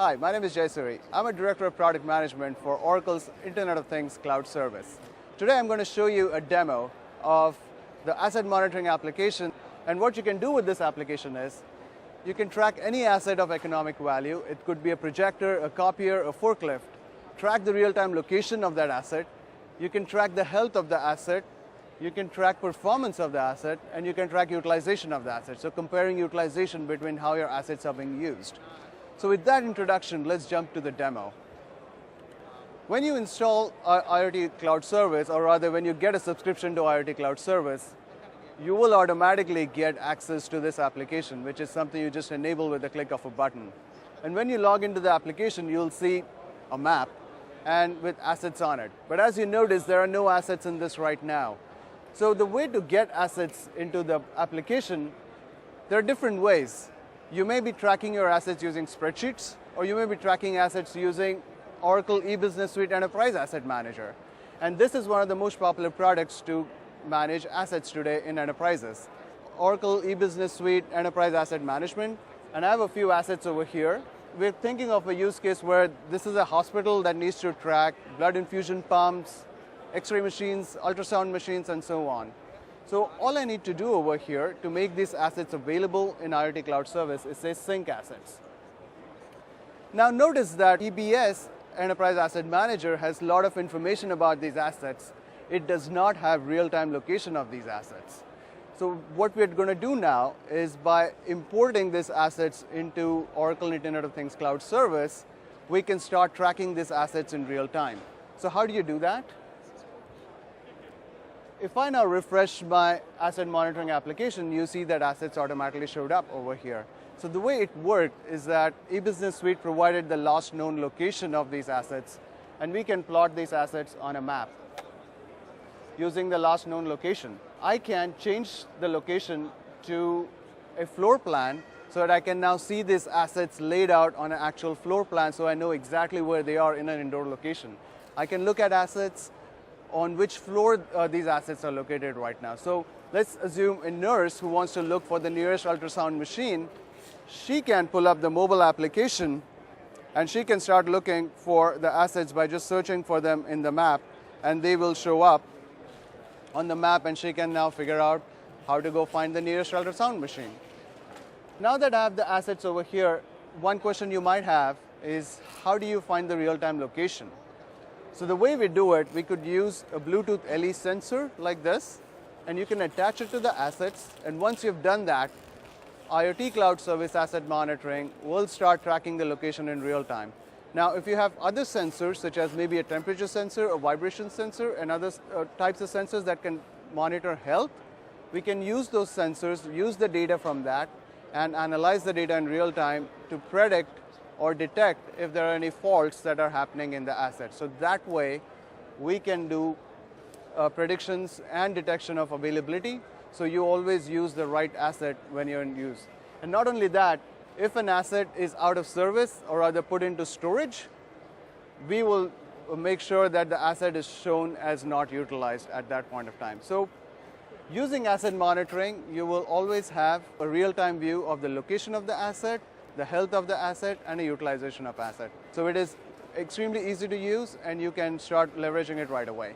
Hi, my name is Jaisuri. I'm a Director of Product Management for Oracle's Internet of Things Cloud Service. Today I'm going to show you a demo of the asset monitoring application. And what you can do with this application is, you can track any asset of economic value. It could be a projector, a copier, a forklift. Track the real-time location of that asset. You can track the health of the asset. You can track performance of the asset, and you can track utilization of the asset. So comparing utilization between how your assets are being used. So with that introduction, let's jump to the demo. When you install IoT Cloud Service, or rather when you get a subscription to IoT Cloud Service, you will automatically get access to this application, which is something you just enable with the click of a button. And when you log into the application, you'll see a map and with assets on it. But as you notice, there are no assets in this right now. So the way to get assets into the application, there are different ways. You may be tracking your assets using spreadsheets, or you may be tracking assets using Oracle E-Business Suite Enterprise Asset Manager. And this is one of the most popular products to manage assets today in enterprises. Oracle E-Business Suite Enterprise Asset Management, and I have a few assets over here. We're thinking of a use case where this is a hospital that needs to track blood infusion pumps, X-ray machines, ultrasound machines, and so on. So all I need to do over here to make these assets available in IoT Cloud Service is say sync assets. Now notice that EBS, Enterprise Asset Manager, has a lot of information about these assets. It does not have real-time location of these assets. So what we're going to do now is by importing these assets into Oracle Internet of Things Cloud Service, we can start tracking these assets in real time. So how do you do that? If I now refresh my asset monitoring application, you see that assets automatically showed up over here. So the way it worked is that eBusiness Suite provided the last known location of these assets, and we can plot these assets on a map using the last known location. I can change the location to a floor plan so that I can now see these assets laid out on an actual floor plan so I know exactly where they are in an indoor location. I can look at assets on which floor these assets are located right now. So let's assume a nurse who wants to look for the nearest ultrasound machine, she can pull up the mobile application and she can start looking for the assets by just searching for them in the map, and they will show up on the map, and she can now figure out how to go find the nearest ultrasound machine. Now that I have the assets over here, one question you might have is, how do you find the real-time location? So the way we do it, we could use a Bluetooth LE sensor like this, and you can attach it to the assets, and once you've done that, IoT Cloud Service Asset Monitoring will start tracking the location in real time. Now, if you have other sensors, such as maybe a temperature sensor, a vibration sensor, and other types of sensors that can monitor health, we can use those sensors, use the data from that, and analyze the data in real time to predict or detect if there are any faults that are happening in the asset. So that way, we can do predictions and detection of availability, so you always use the right asset when you're in use. And not only that, if an asset is out of service or rather put into storage, we will make sure that the asset is shown as not utilized at that point of time. So using asset monitoring, you will always have a real-time view of the location of the asset, the health of the asset, and the utilization of asset. So it is extremely easy to use, and you can start leveraging it right away.